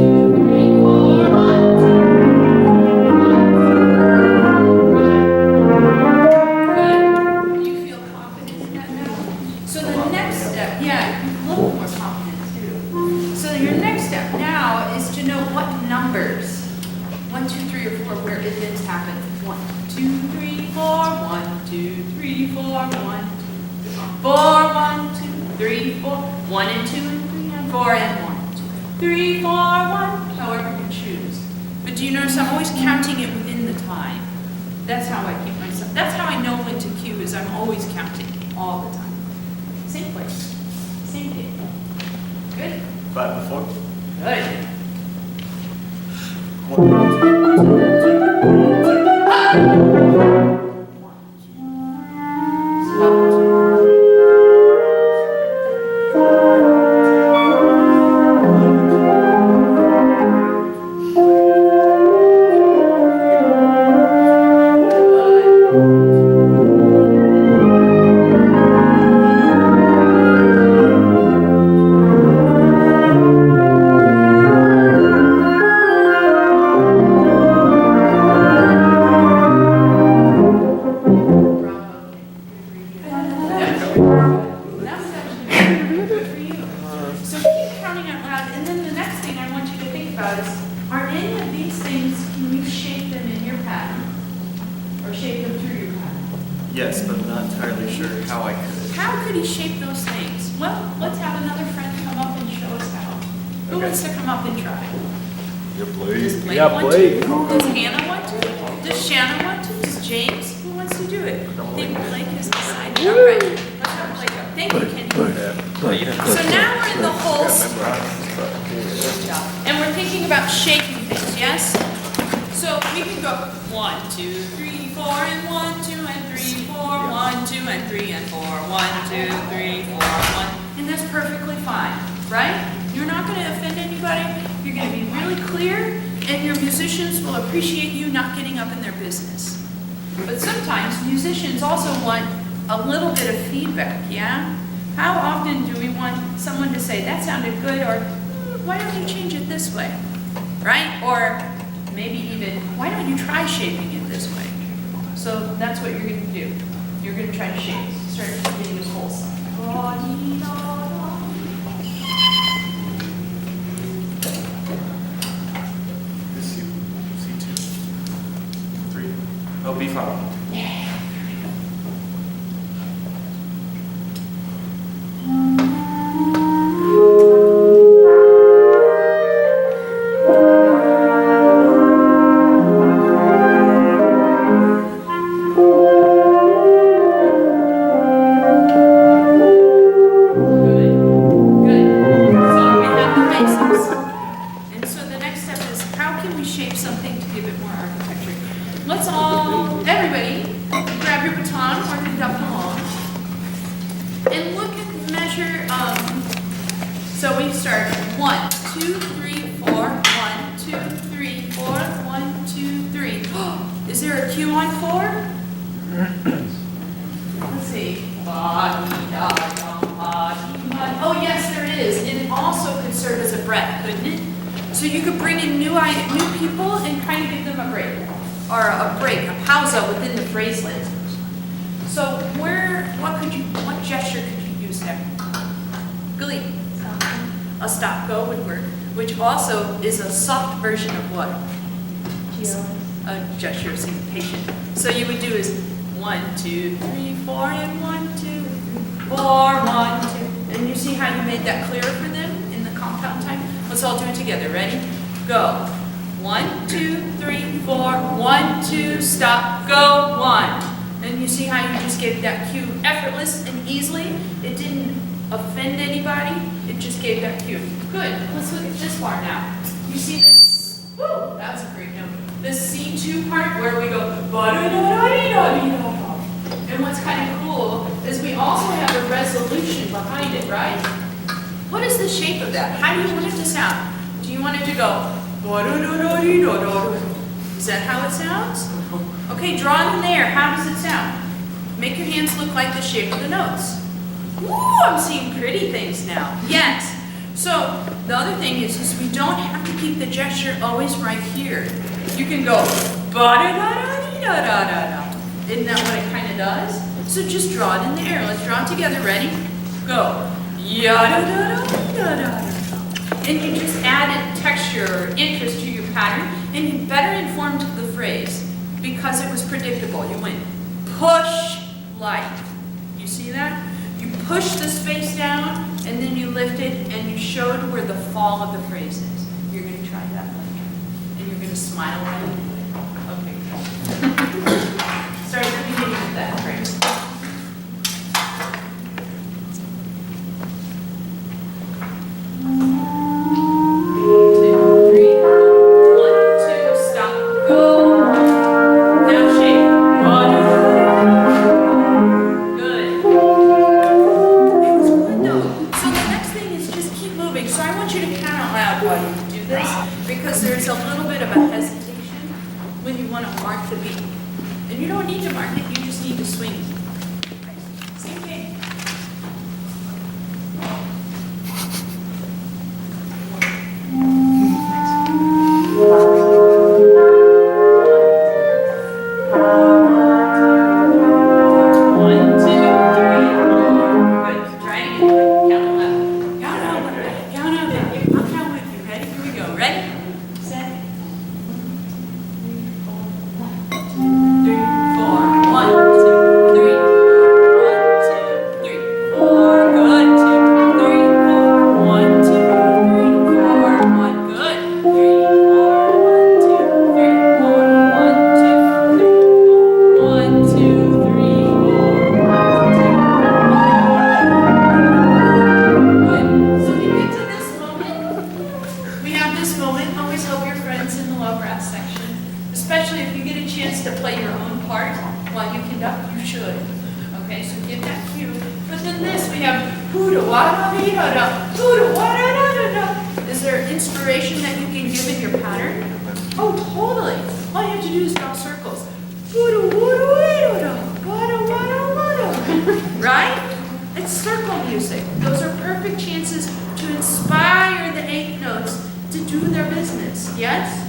Good. You feel confident in that now? So the next step, yeah, you look more confident too. So your next step now is to know what numbers, 1, 2, 3, or 4, where events happen. 1, 2, 3, 4, 1, 2, 3, 4, 1, 2, 4, 1, 2, 3, 4, 1 and 2 and 3 and 4 and 1, 2, 3, 4, 1, however you choose. But do you notice I'm always counting it within the time? That's how I keep myself, that's how I know when to cue, is I'm always counting all the time. Same place, same day. Good? 5 before. Good. 1, 2, 3, 2. That's actually good for you. So keep counting out loud, and then the next thing I want you to think about is Are any of these things, can you shape them in your pattern? Or shape them through your pattern? Yes, but I'm not entirely sure how I could. How could he shape those things? Well, let's have another friend come up and show us how. Who Okay. wants to come up and try? Yeah, Does please. Blake Yeah, want Blake. to? Does Hannah want to? Does Shannon want to? Does James? Who wants to do it? I think Blake has decided. All right, let's have Blake up. Thank you, Kenny. So now we're in the whole, and we're thinking about shaping things, yes? So we can go 1, 2, 3, 4, and 1, 2, and 3, 4, 1, 2, and 3, and 4, 1, 2, 3, 4, 1, and that's perfectly fine, right? You're not going to offend anybody. You're going to be really clear, and your musicians will appreciate you not getting up in their business. But sometimes musicians also want a little bit of feedback, yeah? How often do we want someone to say, that sounded good, or why don't you change it this way, right? Or maybe even, why don't you try shaping it this way? So that's what you're going to do. You're going to try to shape. Start getting the whole song. C2, 3. Oh, B5. Good. Good. So we have the basics. And so the next step is, how can we shape something to give it more architecture? Let's all, everybody, grab your baton or conduct along. And look and measure, so we start 1, 2, 3, 4, 1, 2, 3, 4, 1, 2, 3. Is there a cue on 4? Let's see. Oh, yes, there is. And it also could serve as a breath, couldn't it? So you could bring in new people and kind of give them a break. Or a break, a pausa within the phraselet. So what gesture could you use there? Glee. A stop go would work, which also is a soft version of what? A gesture of syncopation. So you would do is 1, 2, 3, 4, and 1, 2, 3, 4, 1, 2. And you see how you made that clearer for them in the compound time? Let's all do it together. Ready? Go. 1, 2, 3, 4, 1, 2, stop, go, 1. And you see how you just gave that cue effortless and easily? It didn't offend anybody. It just gave that cue. Good. Let's look at this part now. You see this? Woo! That was a great note. This C2 part where we go ba-da-da-da-dee-da-dee-da-da. And what's kind of cool is we also have a resolution behind it, right? What is the shape of that? How do you want it to sound? Do you want it to go ba-da-da-da-dee-da-da? Is that how it sounds? Okay, draw it in there. How does it sound? Make your hands look like the shape of the notes. Ooh, I'm seeing pretty things now. Yes. So the other thing is we don't have to keep the gesture always right here. You can go ba-da-da-da-dee-da-da-da-da. Isn't that what it kind of does? So just draw it in the air. Let's draw it together. Ready? Go. Ya-da-da-da-dee-da-da-da. And you just added texture or interest to your pattern, and you better informed the phrase because it was predictable. You went push light. You see that? You push the space down, and then you lifted, and you showed where the fall of the phrase is. You're going to try that later, and you're going to smile right away. Okay. Start at the beginning of that phrase. Because there's a little bit of a hesitation when you want to mark the beat. And you don't need to mark it, you just need to swing it. Same thing. Ready? Set. moment, always help your friends in the low brass section, especially if you get a chance to play your own part while you conduct, you should. Okay, so give that cue. But then this, we have huda wada da da, huda wada da da da. Is there inspiration that you can give in your pattern? Oh, totally. All you have to do is draw circles. Huda wada wada wada wada wada. Right? It's circle music. Those are perfect chances to inspire the 8 notes to do their business. Yes?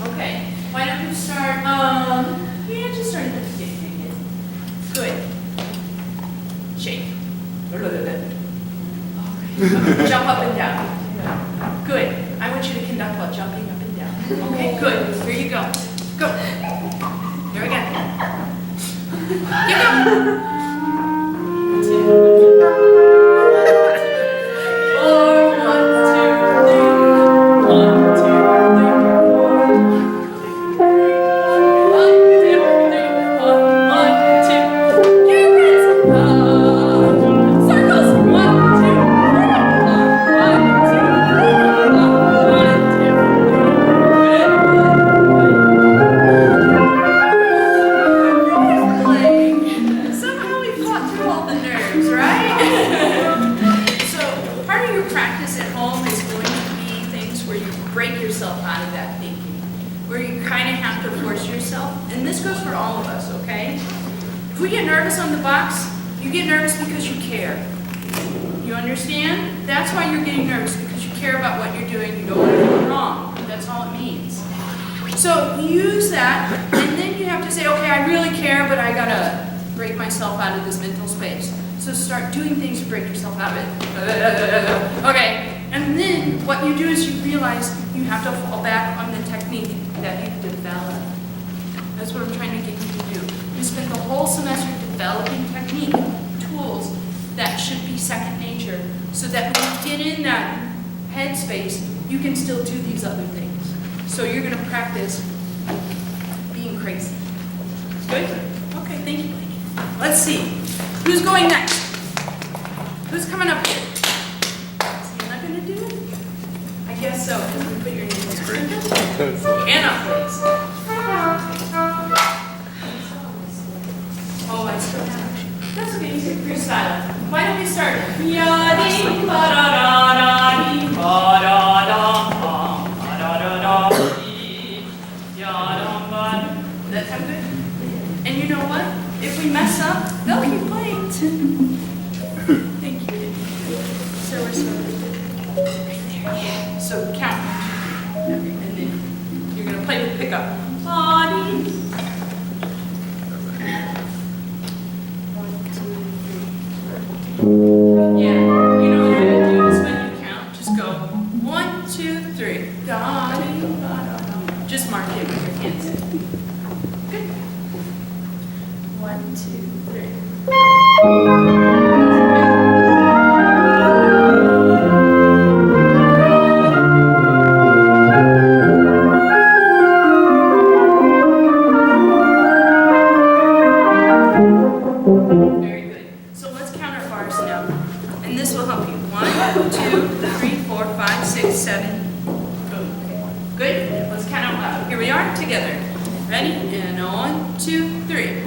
Okay. Why don't you start? Yeah, just start at the beginning. Good. Shake. Okay. Jump up and down. Good. I want you to conduct while jumping up and down. Okay, good. Here you go. Go. Here we go. Keep up. 2, 4, 1, 2, 3, 1, 2, Somehow we fought through all the nerves, right? So part of your practice at home is going to be things where you break yourself out of that thinking, where you kind of have to force yourself. And this goes for all of us, okay? If we get nervous on the box, you get nervous because you care. You understand? That's why you're getting nervous, because you care about what you're doing. You don't want to do it wrong. That's all it means. So use that, and then you have to say, okay, I really care, but I gotta break myself out of this mental space. So start doing things to break yourself out of it. Okay, and then what you do is you realize you have to fall back on the technique that you've developed. That's what I'm trying to get you to do. You spent the whole semester developing technique, tools that should be second nature, so that when you get in that headspace, you can still do these other things. So you're going to practice being crazy. Good? Okay, thank you, Blake. Let's see. Who's going next? Who's coming up here? Is Hannah going to do it? I guess so. Because we put your name there. Hannah, please. Oh, I still have. That's okay. You can freestyle. Why don't we start? Ya-dee, ba-da-da-da-dee, ba-da-da-da. That sound good? And you know what? If we mess up, they'll keep playing. Thank you. So we're right there. Yeah. So count. And then you're going to play with pickup. Body. 1, 2, 3. Yeah. You know what you're going to do is when you count, just go 1, 2, 3. Just mark it with your hands. Good. 1, 2, 3. Very good. So let's count our bars now. And this will help you. 1, 2, 3, 4, 5, 6, 7. Boom. Good? Let's count out loud. Here we are together. Ready? And 1, 2, 3.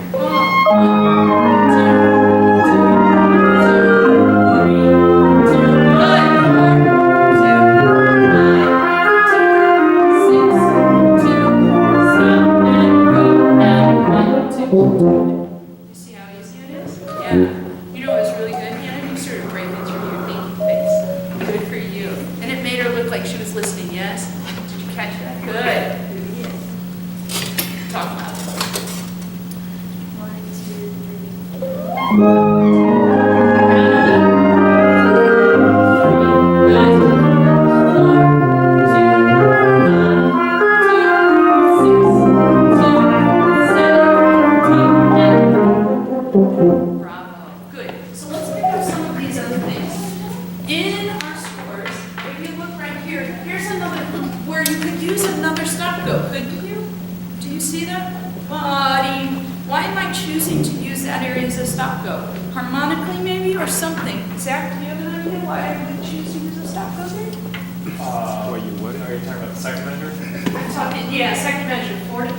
1, Are you talking about the second measure? I'm talking, yeah, second measure, 4 to 1 in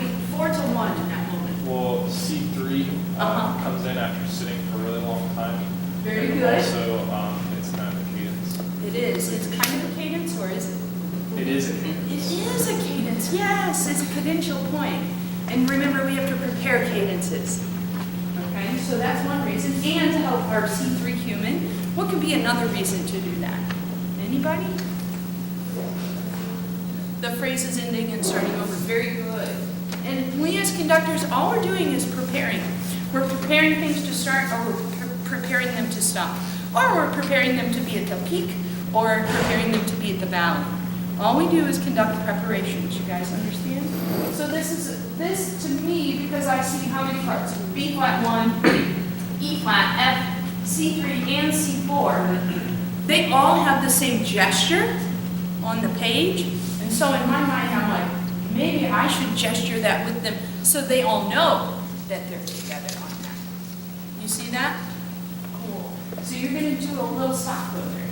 that moment. Well, C3 Uh-huh. comes in after sitting for a really long time. Very And good. Also, it's kind of a cadence. It is. It's kind of a cadence, or is it? It is a It cadence. is a cadence, yes, it's a cadential point. And remember, we have to prepare cadences. Okay, so that's one reason. And to help our C3 human, what could be another reason to do that? Anybody? The phrases ending and starting over, very good. And we as conductors, all we're doing is preparing. We're preparing things to start, or we're preparing them to stop. Or we're preparing them to be at the peak, or preparing them to be at the valley. All we do is conduct preparations, you guys understand? So this to me, because I see how many parts? B flat 1, E flat, F, C3, and C4. They all have the same gesture on the page. And so in my mind, I'm like, maybe I should gesture that with them so they all know that they're together on that. You see that? Cool. So you're going to do a little stop go there.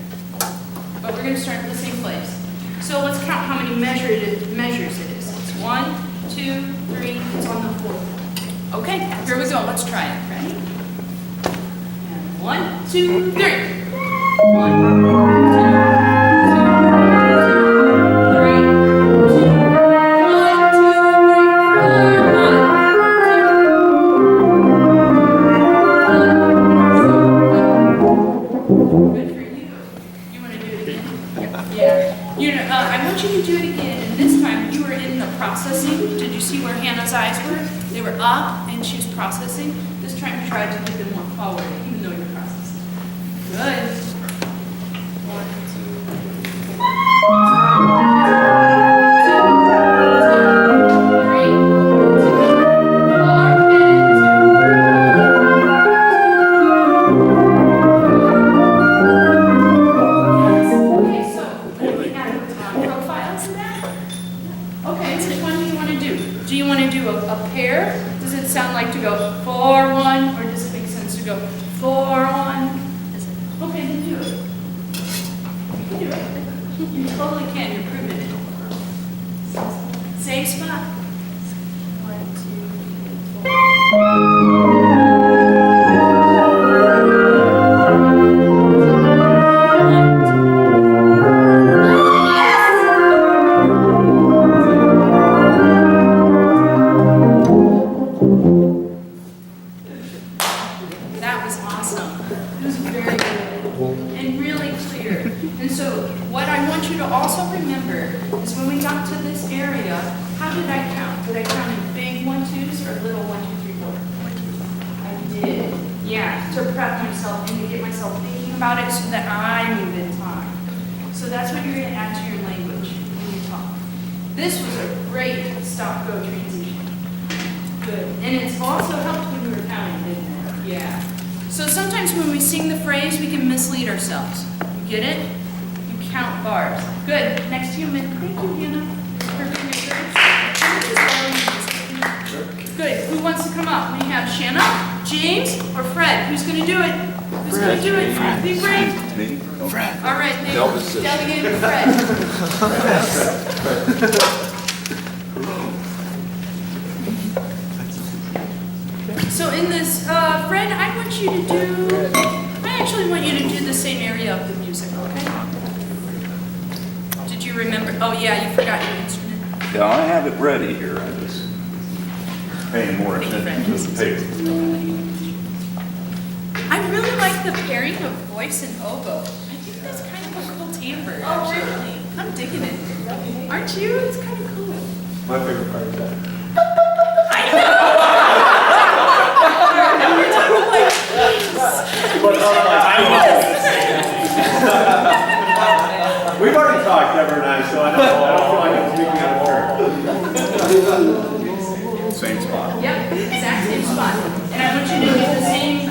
But we're going to start at the same place. So let's count how many measures it is. It's 1, 2, 3, it's on the 4th. Okay, here we go. Let's try it. Ready? And 1, 2, 3. 1, I want you to do it again, and this time you were in the processing. Did you see where Hannah's eyes were? They were up, and she was processing. This time try to get them more forward, even though you're processing. Good. 1, So in this, Fred, I actually want you to do the same area of the music, okay? Did you remember? Oh yeah, you forgot your instrument. Yeah, I have it ready here. I just paying more attention to the paper. I really like the pairing of voice and oboe. I think that's kind of a cool timbre. Oh, really? I'm digging it. Aren't you? It's kind of cool. My favorite part is that. I know! We've already talked, Deborah and I, so I don't feel like I'm speaking out of turn. Same spot. Yep, exact same spot. And I want you to do the same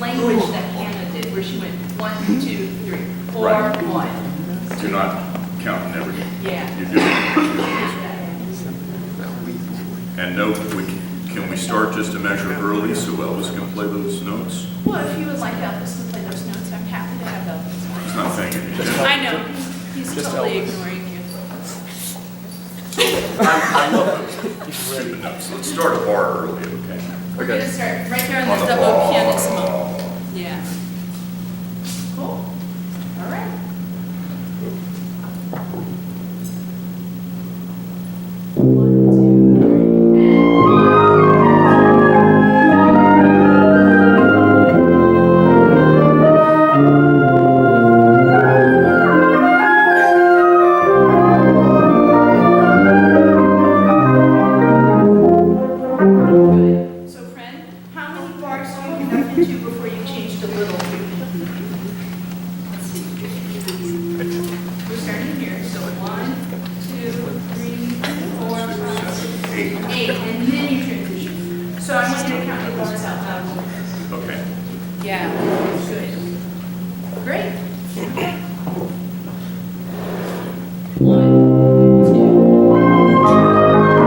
language that Hannah did, where she went 1, 2, 3, 4, Right. 1. You're not counting everything. Yeah. You're doing And note, can we start just a measure early so Elvis can play those notes? Well, if you would like Elvis to play those notes, I'm happy to have Elvis. He's not thinking. I know, he's Just totally Elvis. ignoring you. I love those stupid notes. Let's start a bar early, okay? We're gonna start right there on On the the double ball. pianissimo. Yeah. Cool. All right. One, two, three, and good. So, friend, how many bars do you conduct into before you change to little? Let's see. We're starting here. So 1, 2, 3, 4, 5, 6, 8, and then you transition. So I want you to count the bars out loud. Okay. Yeah, good. Great. 1, 2, 3,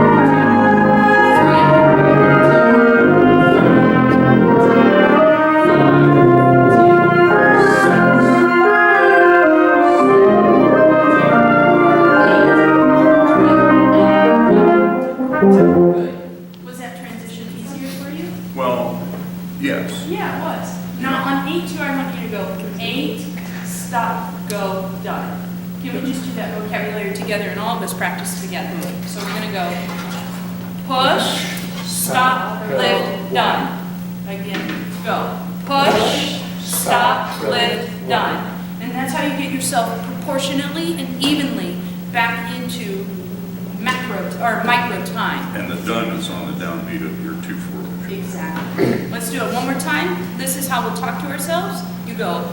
good. Was that transition easier for you? Well, yes. Yeah, it was. Now on 8-2, I want you to go 8, stop, go, done. Can we just do that vocabulary together and all of us practice together? So we're gonna go push, stop, lift, done. Again, go. Push, stop, lift, done. And that's how you get yourself proportionately and evenly back into macro or micro time. And the done is on the downbeat of your 2/4. Exactly. Let's do it one more time. This is how we'll talk to ourselves. You go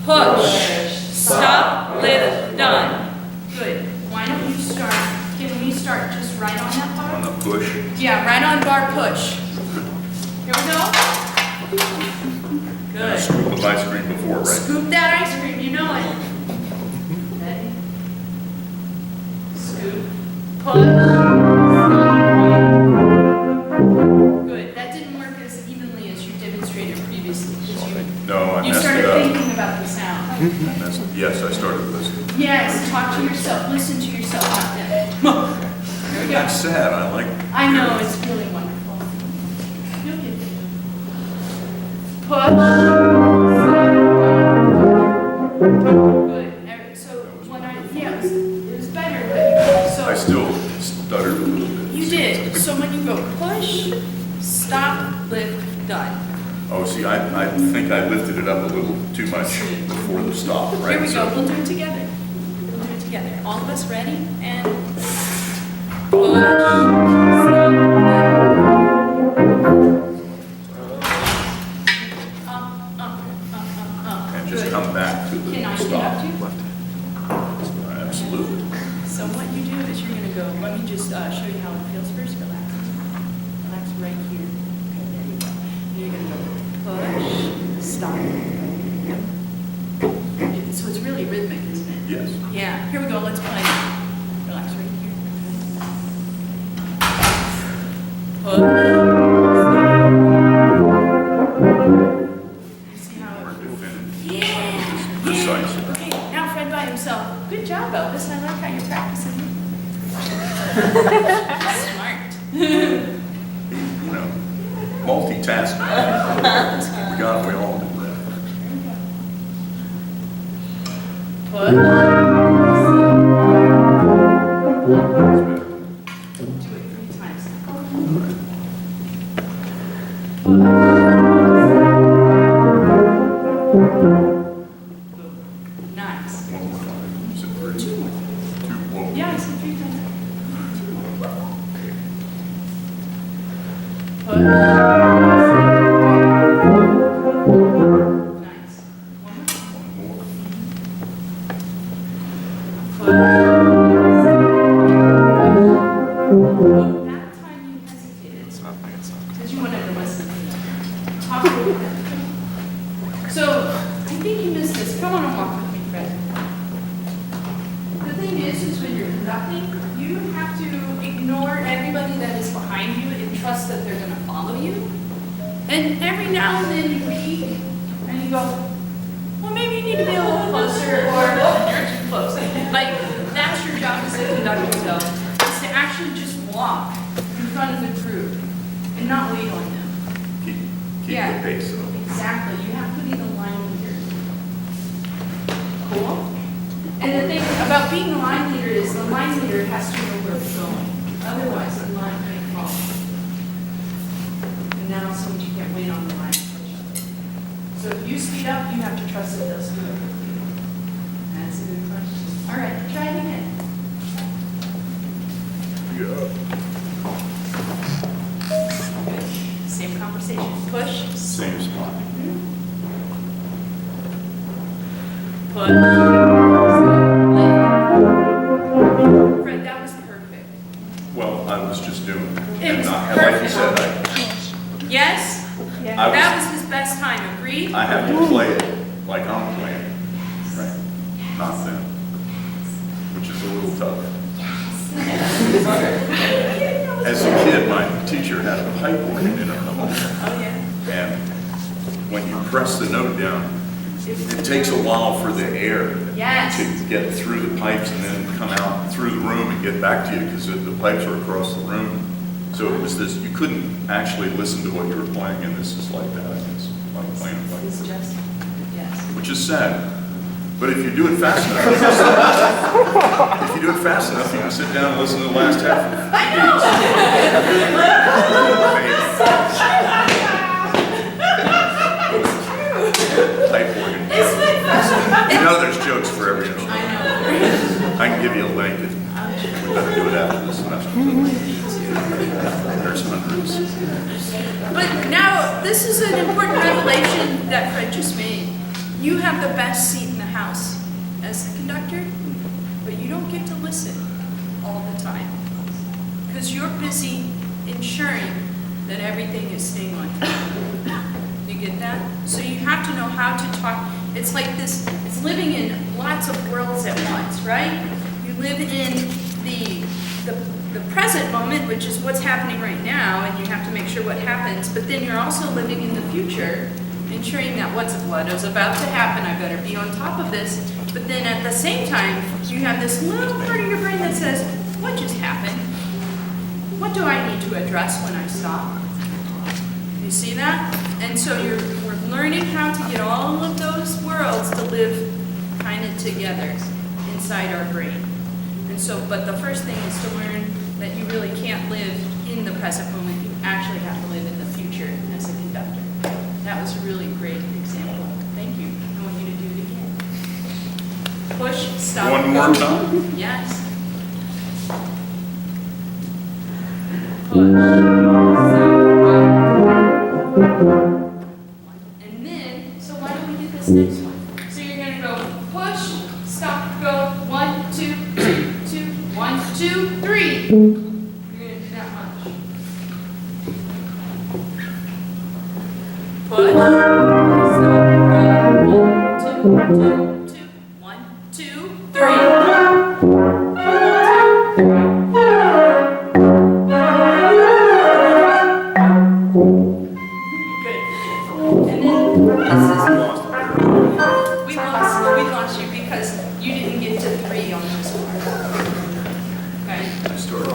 push, stop, lift, done. Good. Why don't you start? Can we start just right on that On bar? the push. Yeah, right on bar push. Here we go. And a Good. scoop of ice cream before, right? Scoop that ice cream, you know it. Ready? Scoop. Push. Good. That didn't work as evenly as you demonstrated previously. No, I You messed it started up. thinking about the sound. Yes, I started listening. Yes, talk to yourself. Listen to yourself, not them. There we go. That's sad, I like. I know, it's really wonderful. You'll get there. Push. Good. So when it was better, but I still stuttered a little bit. you did. So when you go push, stop, lift, done. Oh, see, I think I lifted it up a little too much before the stop, right? Here we So- go. We'll do it together. We'll do it together. All of us ready? And push, stop, lift. Up. And just Good. come back to the Can I stop. conduct you? Absolutely. So what you do is you're gonna go, let me just show you how it feels first, relax. Relax right here. Okay, there you go. You're gonna go push, stop. So it's really rhythmic, isn't it? Yes. Yeah, here we go, let's play. Relax right here. Push, stop. You see how it Hard to finish. yeah. Precise. Okay, now Fred by himself. Good job, Elvis. I like how you're practicing. Smart. You know, multitasking. We all do that. Push. Do it 3 times. Nice. One more time. You said three? 2 more. 2, whoa. Yeah, I said 3 times. 2 more. Push. Nice. One more. One more. That time you hesitated. Because you wanted to listen. Talk over them. So, I think you missed this. Come on and walk with me, Fred. The thing is when you're conducting, you have to ignore everybody that is behind you and trust that they're going to follow you. And every now and then you peek and you go, well, maybe you need to be a little closer, or you're too close. Like, that's your job as a conductor, though, is to actually just pace though. Exactly, you have to be the line leader. Cool? And the thing about being the line leader is the line leader has to know where it's going. Otherwise, the line can't follow. And now somebody can't wait on the line for each other. So if you speed up, you have to trust that they'll speed up with you. That's a good question. All right, try it again. Good. Same conversation. Push. Same spot. Push. Fred, that was perfect. Well, I was just doing it. It And was not, like you perfect. said, Yes? I That was, was his best time, agreed? I have to play it like I'm playing, right? Not them, which is a little tough. As a kid, my teacher had a pipe organ in her home, Oh, yeah. and when you press the note down, it takes a while for the air Yes. to get through the pipes and then come out through the room and get back to you because the pipes are across the room. So it was this, you couldn't actually listen to what you were playing, and this is like that. It's like playing a It's pipe, just, yes. which is sad. But if you do it fast enough, you can sit down and listen to the last half of it. Pipe organ. You know there's jokes for every instrument. I know. I can give you a link, and we better do it after this semester. There's hundreds. But now, this is an important revelation that Fred just made. You have the best seat in the house as the conductor, but you don't get to listen all the time. Because you're busy ensuring that everything is staying on time. You get that? So you have to know how to talk. It's like this, it's living in lots of worlds at once, right? You live in the present moment, which is what's happening right now, and you have to make sure what happens, but then you're also living in the future, ensuring that what is about to happen, I better be on top of this. But then at the same time, you have this little part of your brain that says, what just happened? What do I need to address when I stop? You see that? And so we're learning how to get all of those worlds to live kind of together inside our brain. And so, but the first thing is to learn that you really can't live in the present moment. You actually have to live in the future as a conductor. That was a really great example. Thank you. I want you to do it again. Push, stop. One more time? Yes. Push, stop. And then, so why don't we do this next one? So you're gonna go push, stop, go, 1, 2, 2, 1, 2, 3. You're gonna do that much. Push, stop, go, 1, 2, 2, 1, 2, 3. Good. And then this is we lost you because you didn't get to 3 on this part. Okay? I started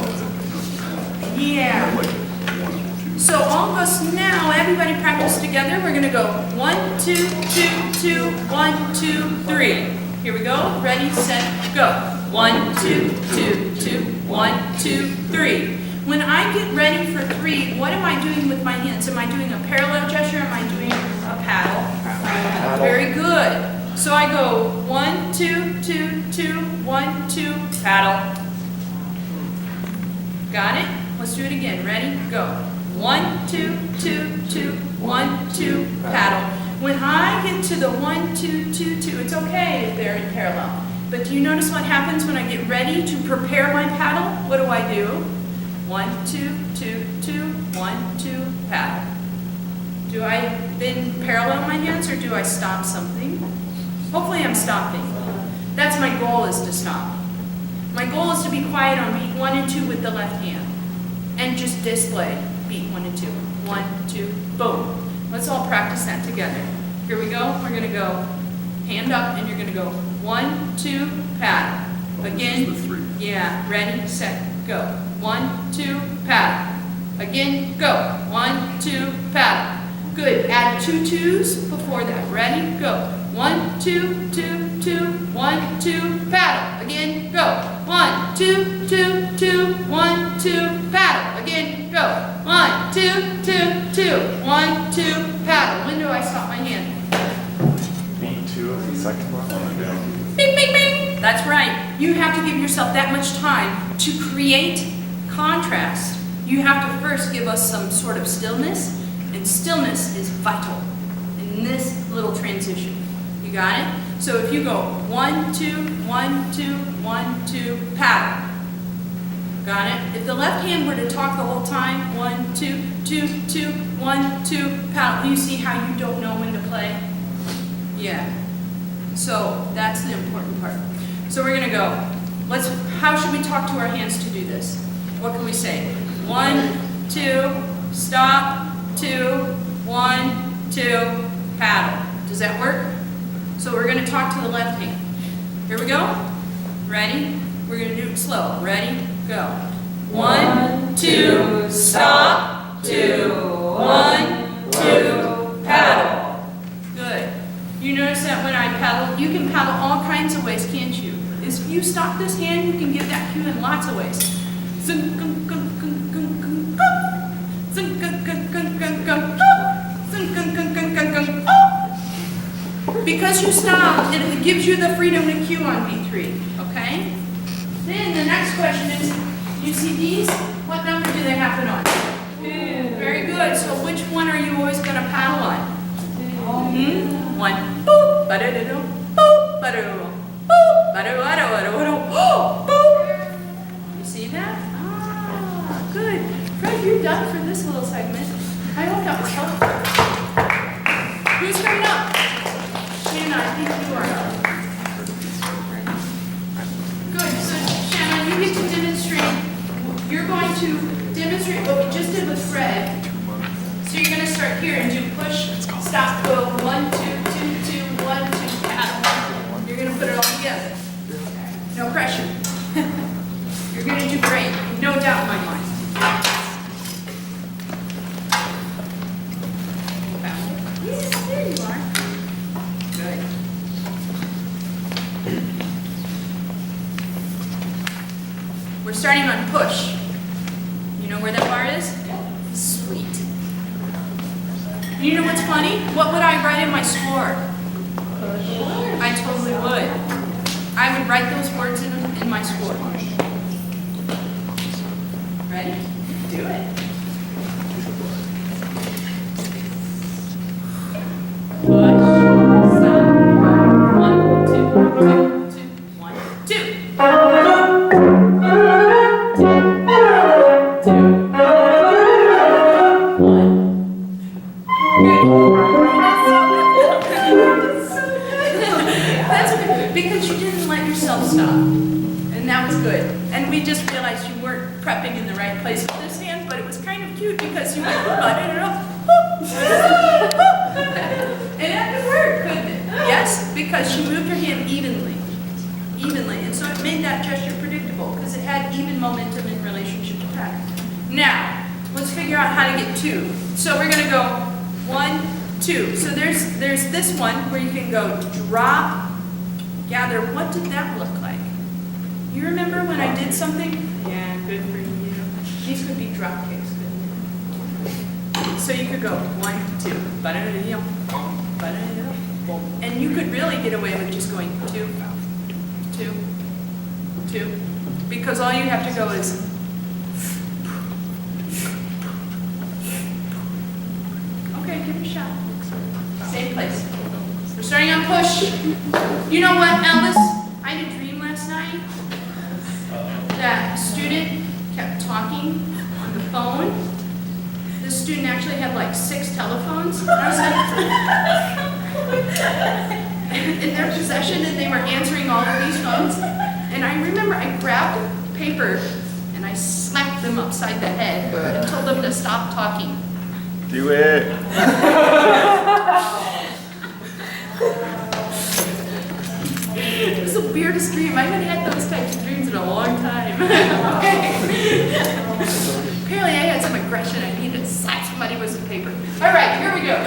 Yeah. like 1, 2. So all of us now, everybody practice together. We're gonna go 1, 2, 2, 2, 1, 2, 3. Here we go. Ready, set, go. 1, 2, 2, 2, 1, 2, 3. When I get ready for 3, what am I doing with my hands? Am I doing a parallel gesture? Am I doing a paddle? Very good. So I go 1, 2, 2, 2, 1, 2, paddle. Got it? Let's do it again. Ready? Go. 1, 2, 2, 2, 1, 2, paddle. When I get to the 1, 2, 2, 2, it's okay if they're in parallel. But do you notice what happens when I get ready to prepare my paddle? What do I do? 1, 2, 2, 2, 1, 2, paddle. Do I then parallel my hands or do I stop something? Hopefully I'm stopping. That's my goal, is to stop. My goal is to be quiet on beat 1 and 2 with the left hand. And just display beat 1 and 2. 1, 2, boom. Let's all practice that together. Here we go. We're going to go hand up and you're going to go 1, 2, paddle. Again. This is the 3. Yeah, ready, set, go. 1, 2, paddle. Again, go. 1, 2, paddle. Good. Add 2 2s before that. Ready? Go. 1, 2, 2, 2, 1, 2, paddle. Again, go. 1, 2, 2, 2, 1, 2, paddle. Again, go. 1, 2, 2, 2, 1, 2, paddle. When do I stop my hand? Beat 2 of the second one on the down. Bing, bing, bing. That's right. You have to give yourself that much time to create contrast. You have to first give us some sort of stillness, and stillness is vital in this little transition. You got it? So if you go 1, 2, 1, 2, 1, 2, paddle. Got it? If the left hand were to talk the whole time, 1, 2, 2, 2, 1, 2, paddle, do you see how you don't know when to play? Yeah. So that's the important part. So we're gonna go. How should we talk to our hands to do this? What can we say? 1, 2, stop, 2, 1, 2, paddle. Does that work? So we're gonna talk to the left hand. Here we go. Ready? We're gonna do it slow. Ready? Go. 1, 2, stop, 2, 1, 2, paddle. Good. You notice that when I paddle, you can paddle all kinds of ways, can't you? If you stop this hand, you can give that cue in lots of ways. Because you stopped, it gives you the freedom to cue on B3, okay? Then the next question is, you see these? What number do they happen on? 2. Very good. So which one are you always going to paddle on? 2. 1. Boop. Ba-da-da-do. Boop. Ba-da-do. Boop. Ba-da-da-da-da-da. Boop. You see that? Ah, good. Fred, you're done for this little segment. I hope that was helpful. Who's coming up? Shanna, I think you are up. Good. So, Shanna, you get to demonstrate. You're going to demonstrate what we just did with Fred. So you're going to start here and do push, stop, go, 1, 2, 2, 2, 1, 2, paddle. You're going to put it all together. No pressure. You're going to do great. No doubt in my mind. Yes, there you are. Good. We're starting on push. You know where that bar is? Sweet. You know what's funny? What would I write in my score? I totally would. I would write those words in my score. Ready? Do it. Push, stop, 1, 2, 2, 2, 1, 2. That's good, because you didn't let yourself stop, and that was good. And we just realized you weren't prepping in the right place with this hand, but it was kind of cute because you went, I don't know. And that could work, couldn't it? Yes, because she moved her hand evenly, and so it made that gesture predictable because it had even momentum in relationship to pattern. Now, let's figure out how to get 2. So we're going to go 1, 2. So there's this one where you can go drop, gather. What did that look like? You remember when I did something? Yeah, good for you. These could be drop kicks. So you could go 1, 2, ba-da-da-da, ba-da-da-da, boom. And you could really get away with just going 2, 2, 2, because all you have to go is. Okay, give it a shot. Same place. We're starting on push. You know what, Elvis? I had a dream last night. That student kept talking on the phone. This student actually had like 6 telephones. And I was like, in their possession, and they were answering all of these phones. And I remember I grabbed paper and I smacked them upside the head and told them to stop talking. Do it. It was the weirdest dream. I haven't had those types of dreams in a long time. Apparently I had some aggression. I needed to slap somebody with some paper. All right, here we go.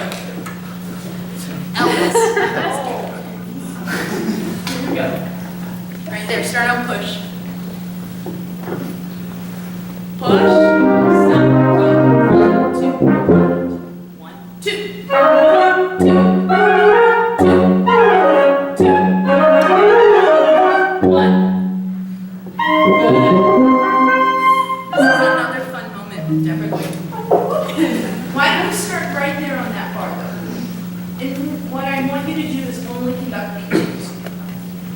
push, stop, go. 1, 2, 1, 2. 2, 2, 2. One. Good. This is another fun moment with Deborah. Why don't we start right there on that bar though? And what I want you to do is only conduct the twos.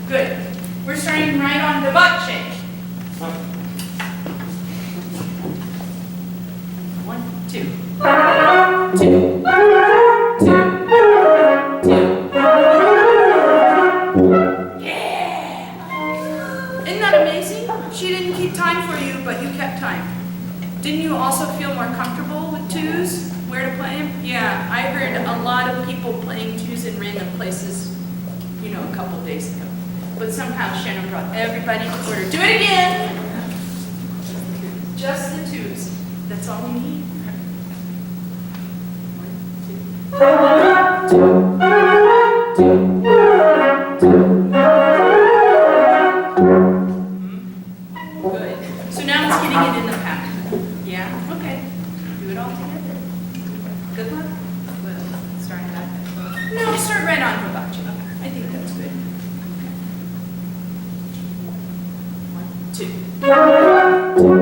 Good. We're starting right on the butt shake. 1, 2. 2. 2. 2. Yeah! Isn't that amazing? She didn't keep time for you, but you kept time. Didn't you also feel more comfortable with twos? Where to play them? Yeah, I heard a lot of people playing twos in random places, a couple days ago. But somehow Shannon brought everybody to order. Do it again! Just the twos. That's all we need. 1, 2. 2. 2. Good. So now it's getting it in the pack. Yeah? Okay. Do it all together. Good luck. Well, starting back. No, start right on Hibachi. I think that's good. 1, 2. Cool.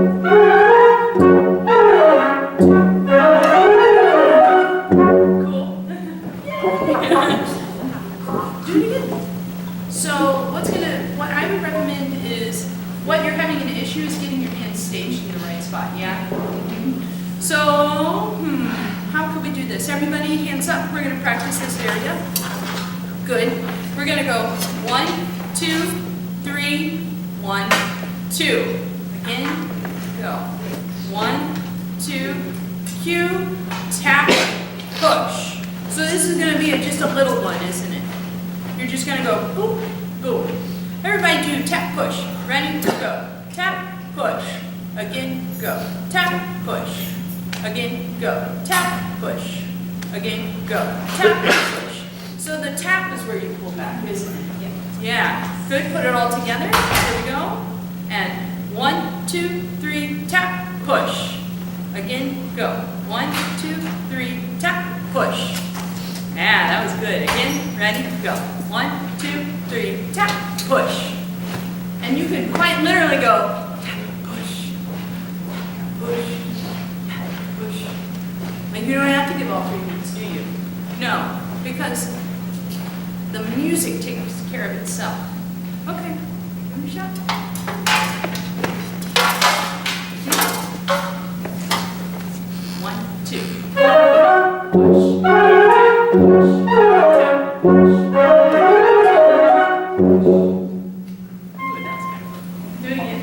Do it again. So what I would recommend is, what you're having an issue is getting your hands staged in the right spot, yeah? So, how could we do this? Everybody, hands up. We're going to practice this area. Good. We're going to go 1, 2, 3, 1, 2. Again, go. 1, 2, cue, tap, push. So this is going to be just a little one, isn't it? You're just going to go boop, boop. Everybody do tap, push. Ready? Go. Tap, push. Again, go. Tap, push. Again, go. Tap, push. Again, go. Tap, push. So the tap is where you pull back, isn't it? Yeah. Good. Put it all together. Here we go. And 1, 2, 3, tap, push. Again, go. 1, 2, 3, tap, push. Yeah, that was good. Again, ready, go. 1, 2, 3, tap, push. And you can quite literally go tap, push, push, tap, push. Like you don't have to give all 3 beats, do you? No, because the music takes care of itself. Okay, give me a shot. 1, 2. Push, tap, push, tap, push. Ooh, that's kind of fun. Do it again.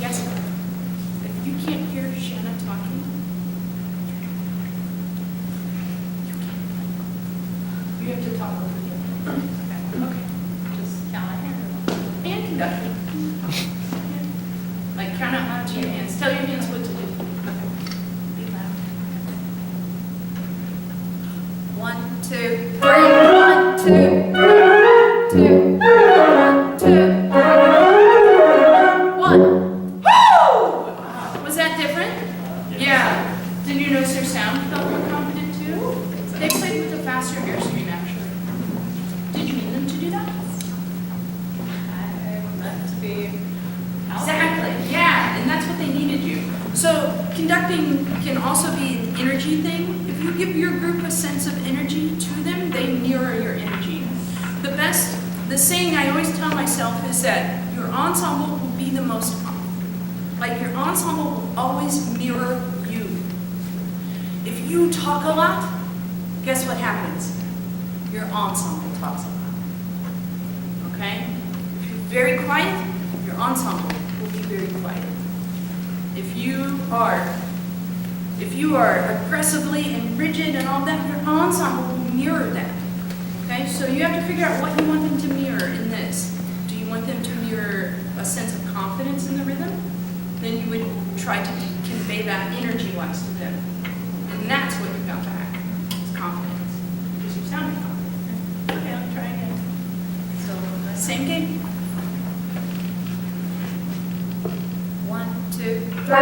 Yes, if you can't hear Shanna talking, you have to talk over the other. Okay. Just count out your and conduct it. Like count out loud to your hands. Tell your hands what to do. Okay. Be loud. 1, 2, 3. 1, 2, 3. 2. 1, 2. 1. Woo! Was that different? Yeah. Did you notice their sound felt more confident too? They played with a faster airstream actually. Did you need them to do that? I want that to be exactly. Yeah, and that's what they needed you. So conducting can also be an energy thing. If you give your group a sense of energy to them, they mirror your energy. The saying I always tell myself is that your ensemble will be the most, like your ensemble will always mirror you. If you talk a lot, guess what happens? Your ensemble talks a lot. Okay? If you're very quiet, your ensemble will be very quiet. If you are aggressively and rigid and all that, your ensemble will mirror that. Okay? So you have to figure out what you want them to mirror in this. Do you want them to mirror a sense of confidence in the rhythm? then you would try to convey that energy-wise to them. And that's what you've got to have, is confidence. Because you sounded confident. Okay, I'll try again. So, same game. 1, 2, 3,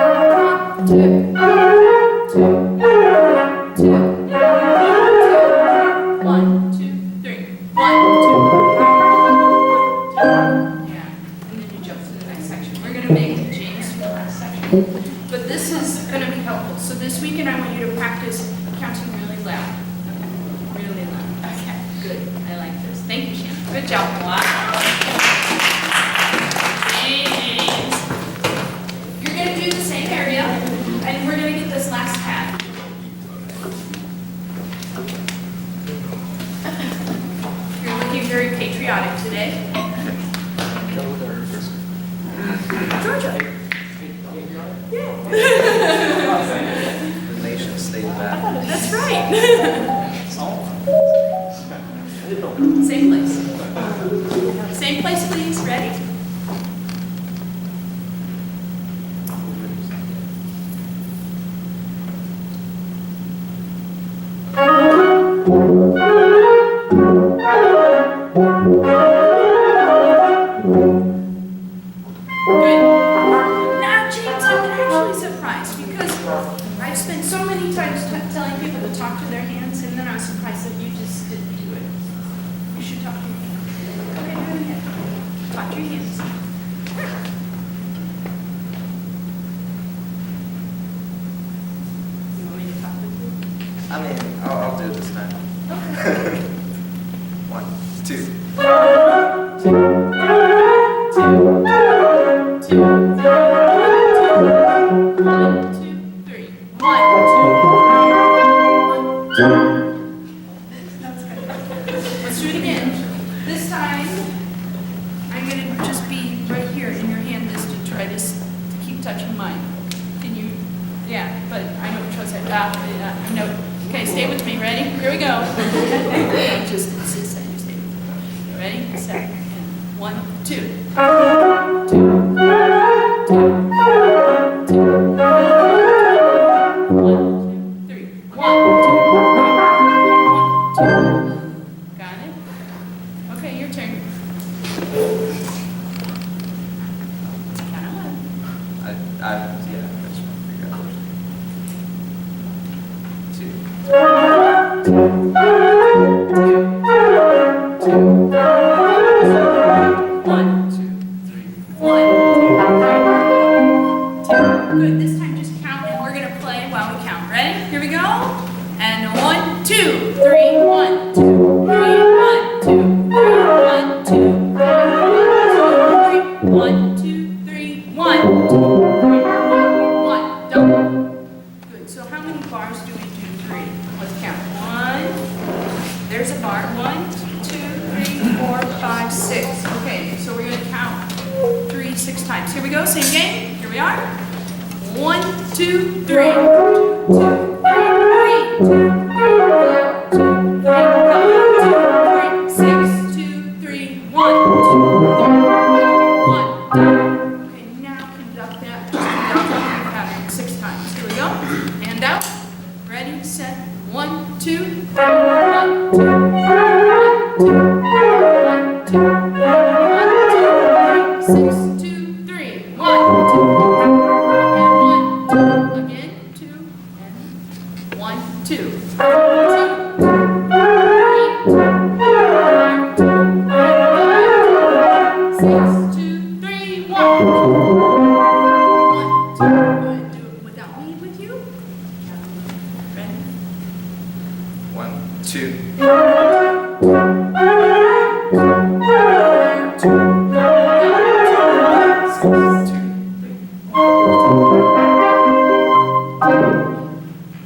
1, 2, 2, 1, 2, 3, 1, 2, 3. Yeah, and then you jump to the next section. We're going to make James for the last section. But this is going to be helpful. So this weekend I want you to practice counting really loud. Okay, really loud. Okay, good. I like this. Thank you, Shannon. Good job. Wow. James. You're going to do the same area, and we're going to get this last pad. You're looking very patriotic today. Georgia. The nation state of that. That's right. Same place. Same place, please. Ready? Good. Now, James, I'm actually surprised because I've spent so many times telling people to talk to their hands, and then I was surprised that you just didn't do it. You should talk to your hands. Okay, go ahead. Talk to your hands. You want me to talk with you? I mean, I'll do it this time. Okay. 1, 2. Let's do it again. This time, I'm going to just be right here in your hand just to try to keep touching mine. Can you? Yeah, but I know which one's I know. Okay, stay with me. Ready? Here we go. Just insist that you stay with me. Ready? Set. And 1, 2. 2. 1, 2, 3. 1, 2, 3. 1, 2. Got it? Okay, your turn. Count on. Yeah, I just want to figure out. 1, 2, 3. 1, 2, 3. Good. This time just count, and we're gonna play while we count. Ready? Here we go. And 1, 2, 3. 1, 2, 3. 1, 2, 3. 1, 2, 3. 1, 2, 3. 1, 2, 3. 1, 1. Double. Good. So how many bars do we do? 3. Let's count. 1. There's a bar. 1, 2, 3, 4, 5, 6. Okay, so we're gonna count 3, 6 times. Here we go. Same game. Here we are. 1, 2, 3. 1, 2, 3. 2, 3, 6, 2, 3, 1, 2, 3, 1. Okay, now conduct that. Just conduct the pattern 6 times. Here we go. Hand out. Ready, set. 1, 2, 3. 1, 2, 1, 2, 1, 2, 1, 2, 6, 2, 3. 1, 2, 1, 2. Again, 2, and 1, 2. 2, 6, 2, 3, 1. 1, 2. Go ahead, do it without me with you. Ready? 1, 2. 2.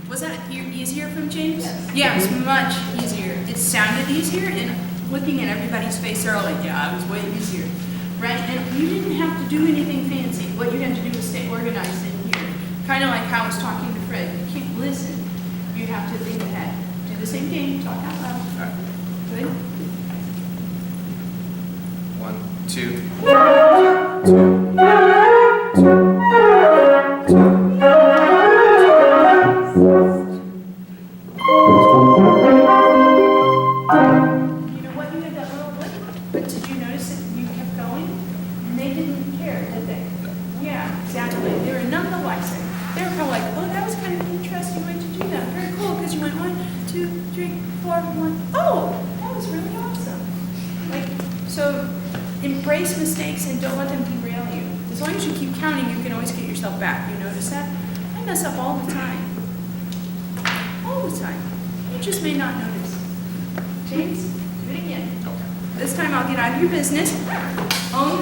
Was that easier from James? Yeah, it was much easier. It sounded easier, and looking at everybody's face, they're all like, yeah, it was way easier. Right? And you didn't have to do anything fancy. What you had to do was stay organized in here. Kind of like how I was talking to Fred. You can't listen. You have to think ahead. Do the same thing. Talk out loud. Good? 1, 2. 2. embrace mistakes and don't let them derail you. As long as you keep counting, you can always get yourself back. You notice that? I mess up all the time. All the time. You just may not notice. James, do it again. This time I'll get out of your business. Own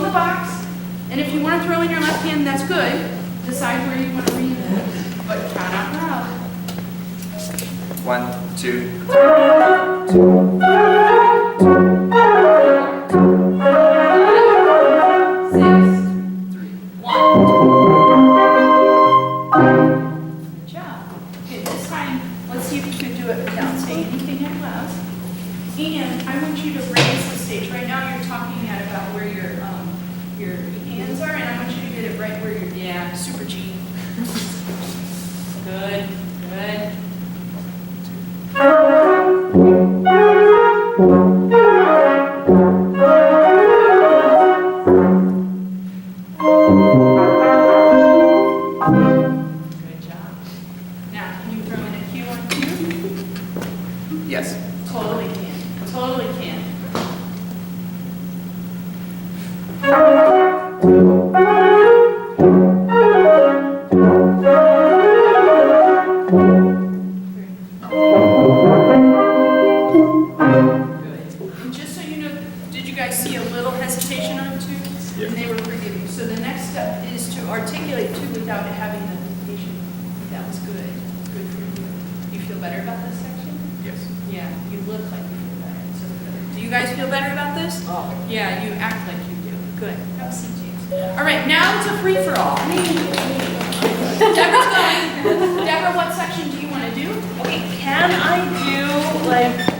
the box. And if you want to throw in your left hand, that's good. Decide where you want to read it. But count out loud. 1, 2, 6, 3, 1. Good job. Okay, this time, let's see if you can do it without saying anything out loud. And I want you to raise the stage. Right now, you're talking at about where your hands are, and I want you to get it right where your, yeah, super G. Good, good. Good job. Now, can you throw in a cue on cue? yes. Totally can. Totally can. Good. And just so you know, did you guys see a little hesitation on two? Yeah. And they were forgiving. So the next step is to articulate two without having the hesitation. That was good. Good for you. You feel better about this section? Yes. Yeah, you look like you feel better. So good. Do you guys feel better about this? Oh. Yeah, you act like you do. Good. Have a seat, James. All right, now it's a free-for-all. Deborah's going. Deborah, what section do you want to do? Okay, can I do like